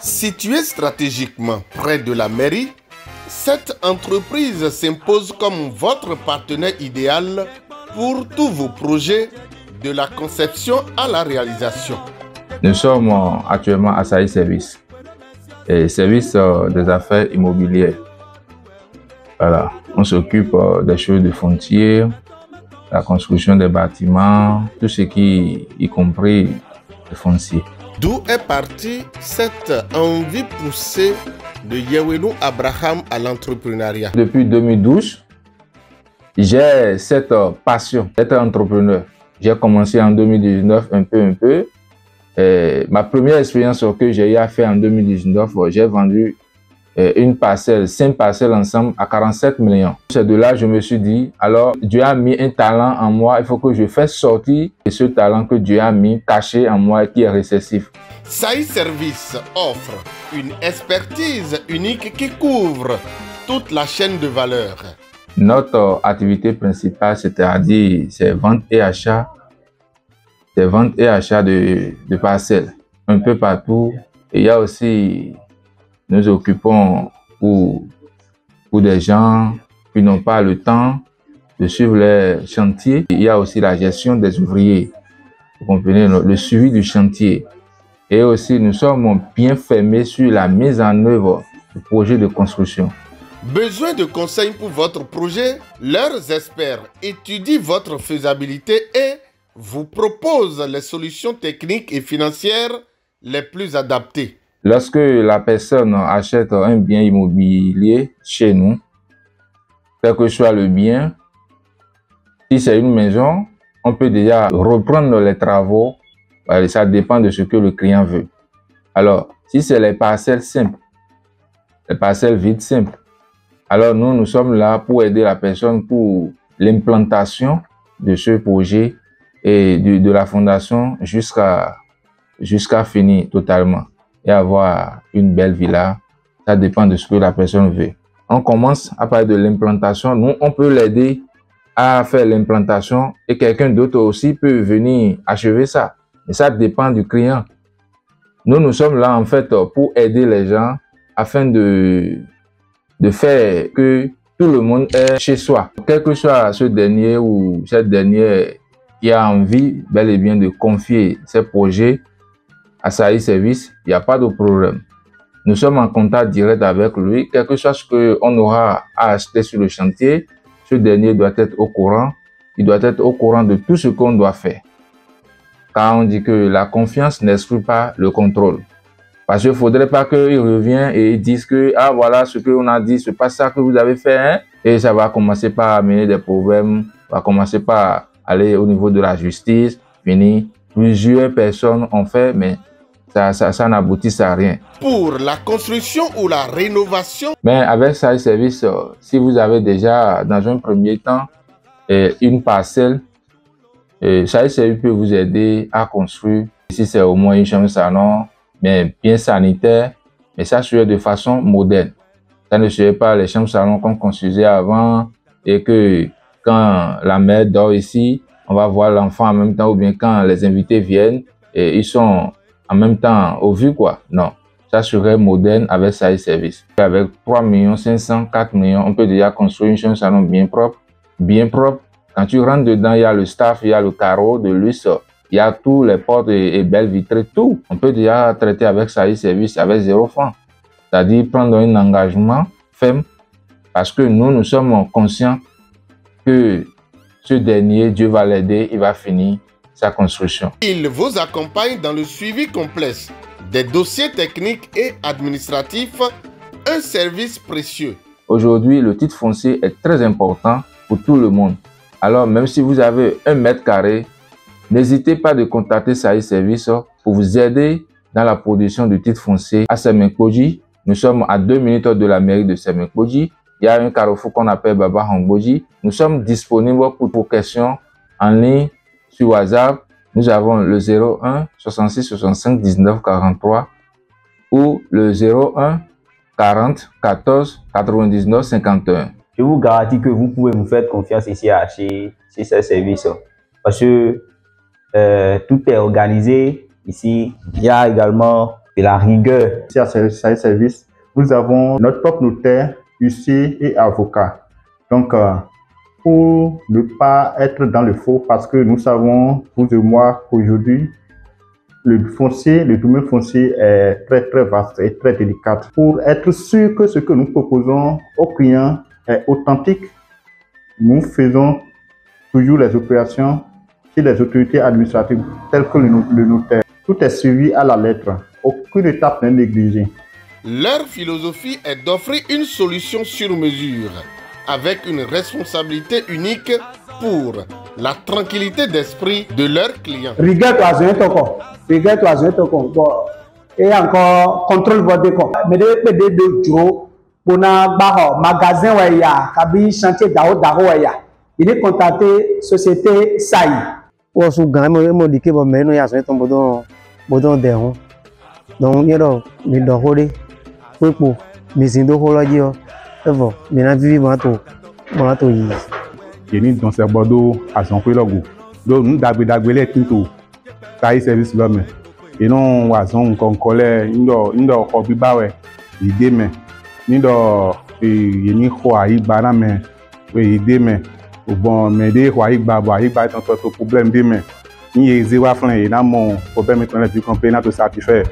Située stratégiquement près de la mairie, cette entreprise s'impose comme votre partenaire idéal pour tous vos projets, de la conception à la réalisation. Nous sommes actuellement à SAI Service, et service des affaires immobilières. Voilà, on s'occupe des choses de foncier, la construction des bâtiments, tout ce qui y compris le foncier. D'où est partie cette envie poussée de Yewenu Abraham à l'entrepreneuriat? Depuis 2012, j'ai cette passion d'être entrepreneur. J'ai commencé en 2019 un peu. Et ma première expérience que j'ai eu à faire en 2019, j'ai vendu une parcelle, 5 parcelles ensemble à 47 millions. C'est de là que je me suis dit, alors Dieu a mis un talent en moi, il faut que je fasse sortir ce talent que Dieu a mis caché en moi qui est récessif. SAI Service offre une expertise unique qui couvre toute la chaîne de valeur. Notre activité principale, c'est-à-dire, c'est vente et achat. C'est vente et achat de parcelles un peu partout. Et il y a aussi, nous occupons pour des gens qui n'ont pas le temps de suivre les chantiers. Il y a aussi la gestion des ouvriers. Vous comprenez, le suivi du chantier. Et aussi, nous sommes bien fermés sur la mise en œuvre du projet de construction. Besoin de conseils pour votre projet? Leurs experts étudient votre faisabilité et vous proposent les solutions techniques et financières les plus adaptées. Lorsque la personne achète un bien immobilier chez nous, quel que soit le bien, si c'est une maison, on peut déjà reprendre les travaux. Ça dépend de ce que le client veut. Alors, si c'est les parcelles simples, les parcelles vides simples, alors nous sommes là pour aider la personne pour l'implantation de ce projet et de la fondation jusqu'à finir totalement et avoir une belle villa. Ça dépend de ce que la personne veut. On commence à parler de l'implantation. Nous, on peut l'aider à faire l'implantation et quelqu'un d'autre aussi peut venir achever ça. Et ça dépend du client. Nous sommes là en fait pour aider les gens afin de faire que tout le monde est chez soi. Quel que soit ce dernier ou cette dernière qui a envie bel et bien de confier ses projets à SAI Service, il n'y a pas de problème. Nous sommes en contact direct avec lui. Quel que soit ce qu'on aura à acheter sur le chantier, ce dernier doit être au courant. Il doit être au courant de tout ce qu'on doit faire. Car on dit que la confiance n'exclut pas le contrôle. Parce qu'il ne faudrait pas qu'il revienne et dise que ah voilà ce qu'on a dit, c'est pas ça que vous avez fait, hein? Et ça va commencer par amener des problèmes, va commencer par aller au niveau de la justice, venir. Plusieurs personnes ont fait, mais ça n'aboutit à rien. Pour la construction ou la rénovation? Mais avec SAI Service, si vous avez déjà dans un premier temps une parcelle, SAI Service peut vous aider à construire. Si c'est au moins une chambre salon, mais bien sanitaire, mais ça serait de façon moderne. Ça ne serait pas les chambres salon qu'on construisait avant et que quand la mère dort ici, on va voir l'enfant en même temps, ou bien quand les invités viennent et ils sont en même temps au vu quoi. Non, ça serait moderne avec SAI Service. Avec 3 500 000, 4 millions, on peut déjà construire une chambre salon bien propre, bien propre. Quand tu rentres dedans, il y a le staff, il y a le carreau de luxe, il y a tous les portes et belles vitrées, tout. On peut déjà traiter avec SAI Service avec 0 francs. C'est-à-dire prendre un engagement ferme parce que nous sommes conscients que ce dernier, Dieu va l'aider, il va finir sa construction. Il vous accompagne dans le suivi complexe des dossiers techniques et administratifs, un service précieux. Aujourd'hui, le titre foncier est très important pour tout le monde. Alors, même si vous avez 1 mètre carré, n'hésitez pas de contacter SAI Service pour vous aider dans la production du titre foncier à Semenkoji. Nous sommes à 2 minutes de la mairie de Semenkoji. Il y a un carrefour qu'on appelle Baba Hongboji. Nous sommes disponibles pour questions en ligne sur WhatsApp. Nous avons le 01 66 65 19 43 ou le 01 40 14 99 51. Je vous garantis que vous pouvez me faire confiance ici chez ces services parce que tout est organisé, Ici, il y a également de la rigueur. Ici à Service, nous avons notre propre notaire, huissier et avocat. Donc, pour ne pas être dans le faux, parce que nous savons, vous et moi, qu'aujourd'hui, le domaine foncier est très vaste et très délicat. Pour être sûr que ce que nous proposons aux clients est authentique, nous faisons toujours les opérations chez les autorités administratives telles que le notaire. Tout est suivi à la lettre. Aucune étape n'est négligée. Leur philosophie est d'offrir une solution sur mesure, avec une responsabilité unique pour la tranquillité d'esprit de leurs clients. Et encore contrôle votre compte. Mais de jour, pour un magasin kabi chantier il est contacté société SAI. Ou sous gamme mo dit que bon mais nous y a son bodon derron. Donc il y a mais dans holé pour mais indo holoji o evo mais na vivi mato yi. Yeni dans ce bordeaux à son logo. Donc nous dagbe les tinto. SAI service l'homme. Et non wazon kon colère indo ko bibawe ide me nindo yeni ko ayi bara me we ide me bon me de ko ayi ba ton problème de me ni ezewa flan e na mon problème ton le plus complet na to satisfaire.